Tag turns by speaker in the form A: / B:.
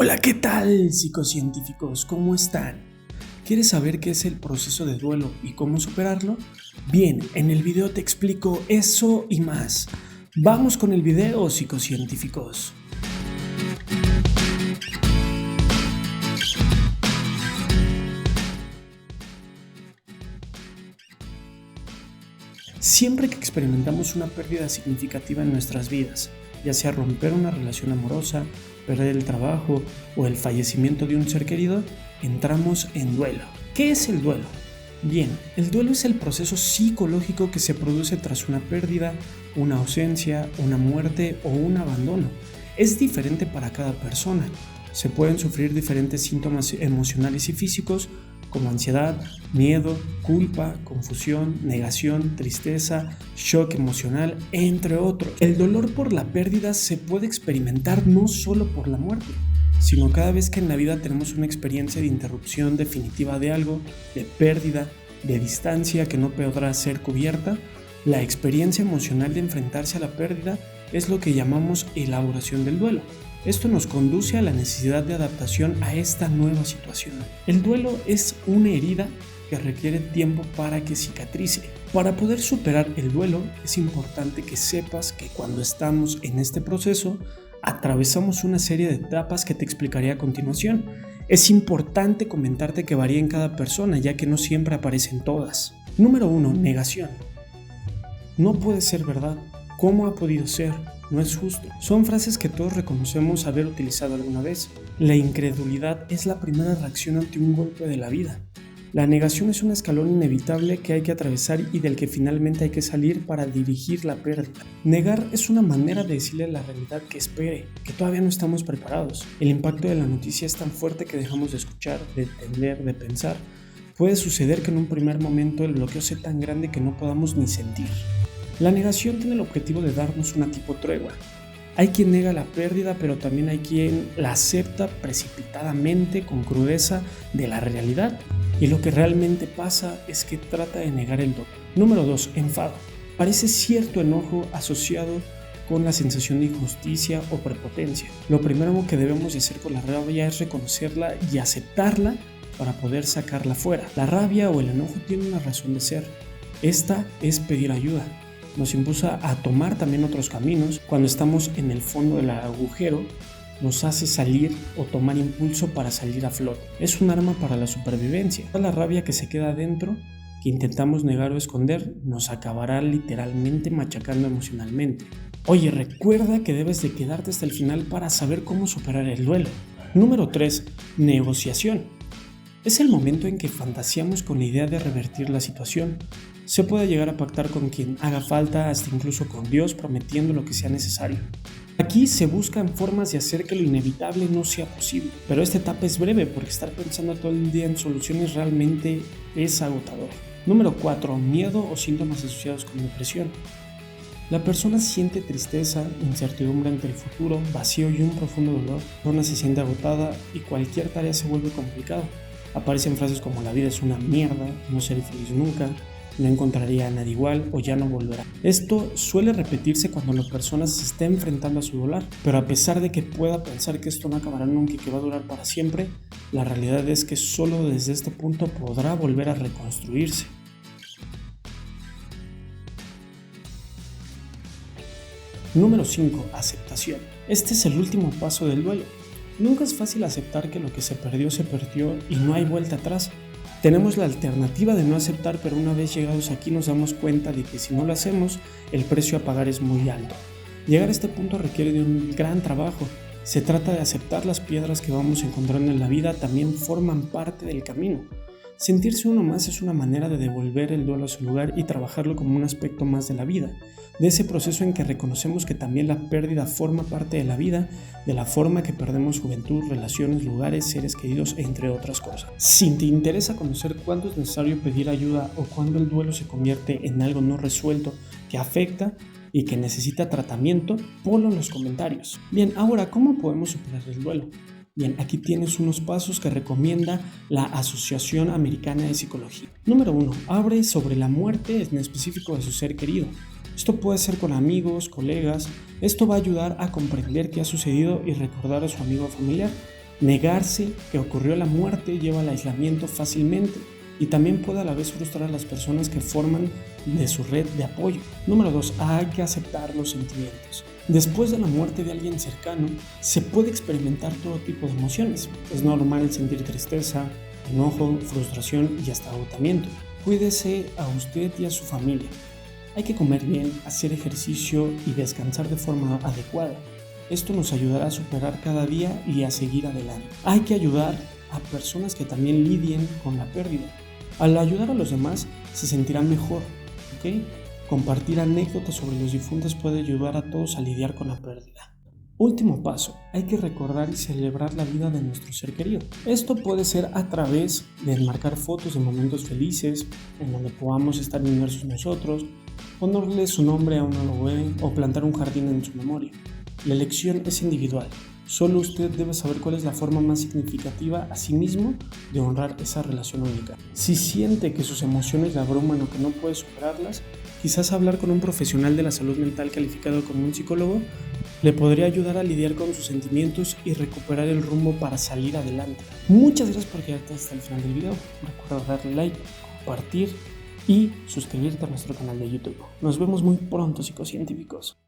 A: Hola, ¿qué tal, psicocientíficos? ¿Cómo están? ¿Quieres saber qué es el proceso de duelo y cómo superarlo? Bien, en el video te explico eso y más. Vamos con el video, psicocientíficos. Siempre que experimentamos una pérdida significativa en nuestras vidas, ya sea romper una relación amorosa, perder el trabajo o el fallecimiento de un ser querido, entramos en duelo. ¿Qué es el duelo? Bien, el duelo es el proceso psicológico que se produce tras una pérdida, una ausencia, una muerte o un abandono. Es diferente para cada persona. Se pueden sufrir diferentes síntomas emocionales y físicos como ansiedad, miedo, culpa, confusión, negación, tristeza, shock emocional, entre otros. El dolor por la pérdida se puede experimentar no solo por la muerte, sino cada vez que en la vida tenemos una experiencia de interrupción definitiva de algo, de pérdida, de distancia que no podrá ser cubierta. La experiencia emocional de enfrentarse a la pérdida es lo que llamamos elaboración del duelo. Esto nos conduce a la necesidad de adaptación a esta nueva situación. El duelo es una herida que requiere tiempo para que cicatrice. Para poder superar el duelo es importante que sepas que cuando estamos en este proceso atravesamos una serie de etapas que te explicaré a continuación. Es importante comentarte que varía en cada persona, ya que no siempre aparecen todas. Número 1. Negación. No puede ser verdad. ¿Cómo ha podido ser? No es justo. Son frases que todos reconocemos haber utilizado alguna vez. La incredulidad es la primera reacción ante un golpe de la vida. La negación es un escalón inevitable que hay que atravesar y del que finalmente hay que salir para dirigir la pérdida. Negar es una manera de decirle a la realidad que espere, que todavía no estamos preparados. El impacto de la noticia es tan fuerte que dejamos de escuchar, de entender, de pensar. Puede suceder que en un primer momento el bloqueo sea tan grande que no podamos ni sentir. La negación tiene el objetivo de darnos una tipo tregua. Hay quien nega la pérdida, pero también hay quien la acepta precipitadamente, con crudeza de la realidad. Y lo que realmente pasa es que trata de negar el dolor. Número 2. Enfado. Parece cierto enojo asociado con la sensación de injusticia o prepotencia. Lo primero que debemos de hacer con la rabia es reconocerla y aceptarla para poder sacarla fuera. La rabia o el enojo tiene una razón de ser. Esta es pedir ayuda. Nos impulsa a tomar también otros caminos. Cuando estamos en el fondo del agujero, nos hace salir o tomar impulso para salir a flote. Es un arma para la supervivencia. La rabia que se queda adentro, que intentamos negar o esconder, nos acabará literalmente machacando emocionalmente. Oye, recuerda que debes de quedarte hasta el final para saber cómo superar el duelo. Número 3. Negociación. Es el momento en que fantaseamos con la idea de revertir la situación. Se puede llegar a pactar con quien haga falta, hasta incluso con Dios, prometiendo lo que sea necesario. Aquí se buscan formas de hacer que lo inevitable no sea posible, pero esta etapa es breve porque estar pensando todo el día en soluciones realmente es agotador. Número 4. Miedo o síntomas asociados con depresión. La persona siente tristeza, incertidumbre ante el futuro, vacío y un profundo dolor. La persona se siente agotada y cualquier tarea se vuelve complicada. Aparecen frases como la vida es una mierda, no seré feliz nunca, no encontraría a nadie igual o ya no volverá. Esto suele repetirse cuando la persona se está enfrentando a su dolor, pero a pesar de que pueda pensar que esto no acabará nunca y que va a durar para siempre, la realidad es que solo desde este punto podrá volver a reconstruirse. Número 5. Aceptación. Este es el último paso del duelo. Nunca es fácil aceptar que lo que se perdió y no hay vuelta atrás. Tenemos la alternativa de no aceptar, pero una vez llegados aquí nos damos cuenta de que si no lo hacemos, el precio a pagar es muy alto. Llegar a este punto requiere de un gran trabajo. Se trata de aceptar las piedras que vamos encontrando en la vida, también forman parte del camino. Sentirse uno más es una manera de devolver el duelo a su lugar y trabajarlo como un aspecto más de la vida, de ese proceso en que reconocemos que también la pérdida forma parte de la vida, de la forma que perdemos juventud, relaciones, lugares, seres queridos, entre otras cosas. Si te interesa conocer cuándo es necesario pedir ayuda o cuándo el duelo se convierte en algo no resuelto que afecta y que necesita tratamiento, ponlo en los comentarios. Bien, ahora, ¿cómo podemos superar el duelo? Bien, aquí tienes unos pasos que recomienda la Asociación Americana de Psicología. Número 1. Hable sobre la muerte en específico de su ser querido. Esto puede ser con amigos, colegas. Esto va a ayudar a comprender qué ha sucedido y recordar a su amigo o familiar. Negarse que ocurrió la muerte lleva al aislamiento fácilmente y también puede a la vez frustrar a las personas que forman de su red de apoyo. Número 2. Hay que aceptar los sentimientos. Después de la muerte de alguien cercano, se puede experimentar todo tipo de emociones. Es normal sentir tristeza, enojo, frustración y hasta agotamiento. Cuídese a usted y a su familia. Hay que comer bien, hacer ejercicio y descansar de forma adecuada. Esto nos ayudará a superar cada día y a seguir adelante. Hay que ayudar a personas que también lidien con la pérdida. Al ayudar a los demás, se sentirán mejor, ¿ok? Compartir anécdotas sobre los difuntos puede ayudar a todos a lidiar con la pérdida. Último paso, hay que recordar y celebrar la vida de nuestro ser querido. Esto puede ser a través de enmarcar fotos de momentos felices, en donde podamos estar inmersos nosotros, ponerle su nombre a un aloe o plantar un jardín en su memoria. La elección es individual. Solo usted debe saber cuál es la forma más significativa a sí mismo de honrar esa relación única. Si siente que sus emociones la abruman o que no puede superarlas, quizás hablar con un profesional de la salud mental calificado como un psicólogo le podría ayudar a lidiar con sus sentimientos y recuperar el rumbo para salir adelante. Muchas gracias por quedarte hasta el final del video. Recuerda darle like, compartir y suscribirte a nuestro canal de YouTube. Nos vemos muy pronto, psicocientíficos.